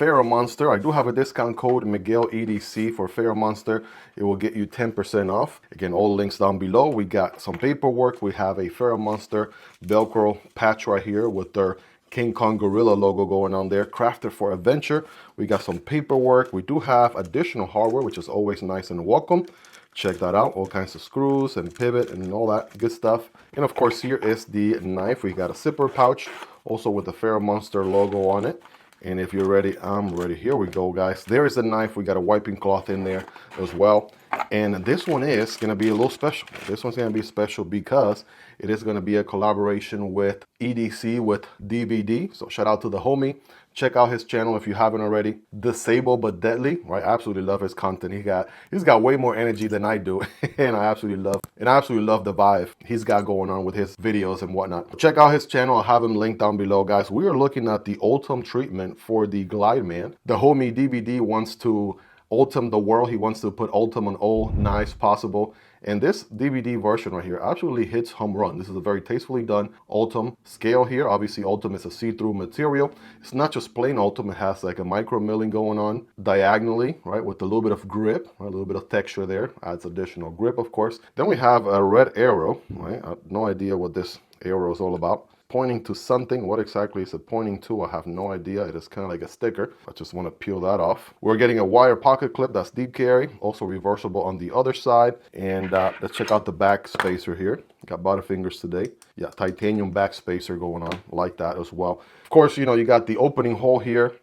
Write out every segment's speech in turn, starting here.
Ferramonster. I do have a discount code Miguel EDC for Ferramonster. It will get you 10% off. Again, all links down below. We got some paperwork. We have a Ferramonster Velcro patch right here with their King Kong Gorilla logo going on there, crafted for adventure. We got some paperwork. We do have additional hardware, which is always nice and welcome. Check that out, all kinds of screws and pivot and all that good stuff. And of course, here is the knife. We got a zipper pouch, also with the Ferramonster logo on it. And if you're ready, I'm ready. Here we go, guys. There is the knife. We got a wiping cloth in there as well. And this one is going to be a little special. This one's going to be special because it is going to be a collaboration with EDC, with DBD. So shout out to the homie. Check out his channel if you haven't already. Disable but Deadly, right? I absolutely love his content. He's got way more energy than I do, and I absolutely love the vibe he's got going on with his videos and whatnot. Check out his channel. I'll have him linked down below, guys. We are looking at the Ultim treatment for the Glideman. The homie DBD wants to Ultim the world. He wants to put Ultim on all knives possible. And this DVD version right here absolutely hits home run. This is a very tastefully done Ultim scale here. Obviously, Ultim is a see-through material. It's not just plain Ultim. It has like a micro milling going on diagonally, right, with a little bit of grip, right? A little bit of texture there. Adds additional grip, of course. Then we have a red arrow, right? I have no idea what this arrow is all about. Pointing to something. What exactly is it pointing to? I have no idea. It is kind of like a sticker. I just want to peel that off. We're getting a wire pocket clip that's deep carry, also reversible on the other side. And let's check out the back spacer here. Got Butterfingers today. Yeah, titanium back spacer going on like that as well. Of course, you know, you got the opening hole here,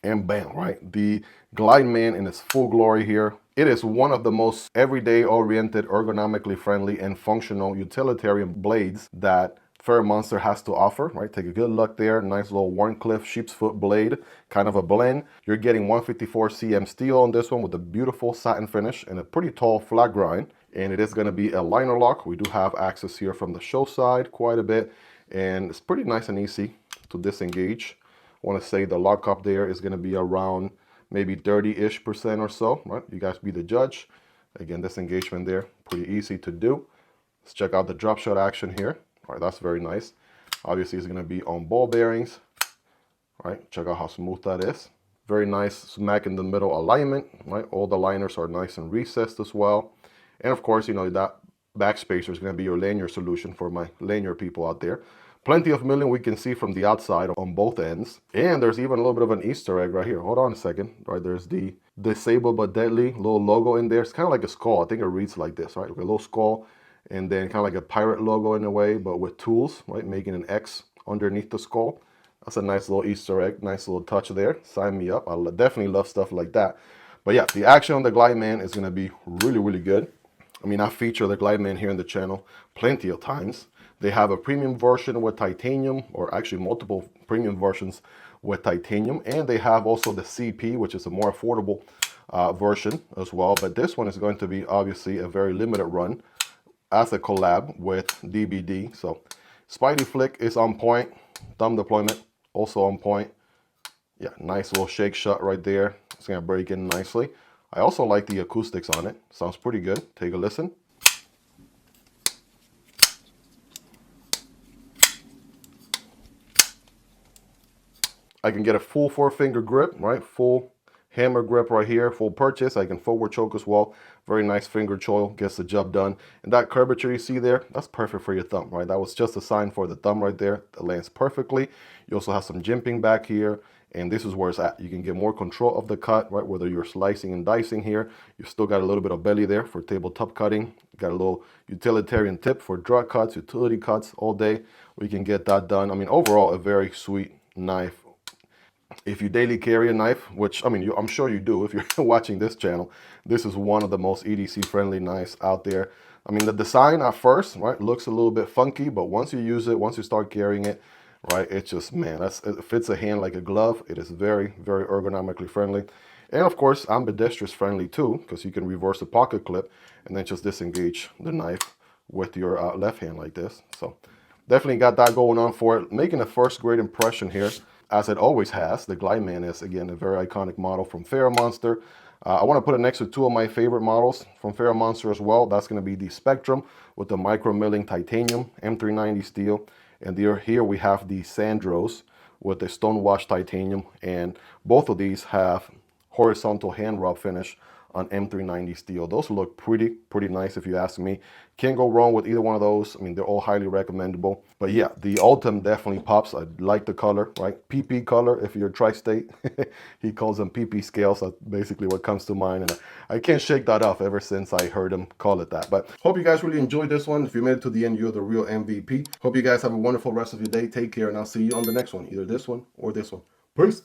and bam, right? The Glideman in its full glory here. It is one of the most everyday oriented, ergonomically friendly, and functional utilitarian blades that Ferramonster has to offer, right? Take a good look there. Nice little Warncliffe sheep's foot blade, kind of a blend. You're getting 154 cm steel on this one with a beautiful satin finish and a pretty tall flat grind. And it is going to be a liner lock. We do have access here from the show side quite a bit, and it's pretty nice and easy to disengage. I want to say the lockup there is going to be around maybe 30-ish% or so, right? You guys be the judge. Again, disengagement there, pretty easy to do. Let's check out the drop shot action here. All right, that's very nice. Obviously, it's going to be on ball bearings. All right, check out how smooth that is. Very nice smack in the middle alignment, right? All the liners are nice and recessed as well. And of course, you know, that back spacer is going to be your lanyard solution for my lanyard people out there. Plenty of milling we can see from the outside on both ends. And there's even a little bit of an Easter egg right here. Hold on a second. All right, there's the Disable but Deadly little logo in there. It's kind of like a skull. I think it reads like this, right? Like a little skull. And then kind of like a pirate logo in a way, but with tools, right? Making an X underneath the skull. That's a nice little Easter egg, nice little touch there. Sign me up. I definitely love stuff like that. But yeah, the action on the Glideman is going to be really, really good. I mean, I feature the Glideman here in the channel plenty of times. They have a premium version with titanium, or actually multiple premium versions with titanium. And they have also the CP, which is a more affordable version as well. But this one is going to be obviously a very limited run as a collab with DBD. So Spidey flick is on point. Thumb deployment also on point. Yeah, nice little shake shot right there. It's gonna break in nicely. I also like the acoustics on it. Sounds pretty good. Take a listen. I can get a full 4-finger grip, right? Full hammer grip right here, full purchase. I can forward choke as well. Very nice finger choil, gets the job done. And that curvature you see there, that's perfect for your thumb, right? That was just a sign for the thumb right there. That lands perfectly. You also have some jimping back here, and this is where it's at. You can get more control of the cut, right? Whether you're slicing and dicing here, you've still got a little bit of belly there for tabletop cutting. Got a little utilitarian tip for drug cuts, utility cuts all day. We can get that done. I mean, overall, a very sweet knife. If you daily carry a knife, which, I mean, I'm sure you do if you're watching this channel, this is one of the most EDC-friendly knives out there. I mean, the design at first, right, looks a little bit funky, but once you use it, once you start carrying it, right, it just, man, it fits a hand like a glove. It is very, very ergonomically friendly. And of course, ambidextrous friendly too, because you can reverse the pocket clip and then just disengage the knife with your left hand like this. So definitely got that going on for it. Making a first great impression here, as it always has. The Glideman is, again, a very iconic model from Ferramonster. I want to put it next to two of my favorite models from Ferramonster as well. That's going to be the Spectrum with the micro milling titanium M390 steel. And here we have the Xandros with the stonewashed titanium, and both of these have horizontal hand rub finish on M390 steel. Those look pretty nice if you ask me. Can't go wrong with either one of those. I mean, they're all highly recommendable. But yeah, the Ultim definitely pops. I like the color, right? PP color if you're tri-state. He calls them PP scales. That's basically what comes to mind. And I can't shake that off ever since I heard him call it that. But hope you guys really enjoyed this one. If you made it to the end, you're the real MVP. Hope you guys have a wonderful rest of your day. Take care, and I'll see you on the next one. Either this one or this one. Peace.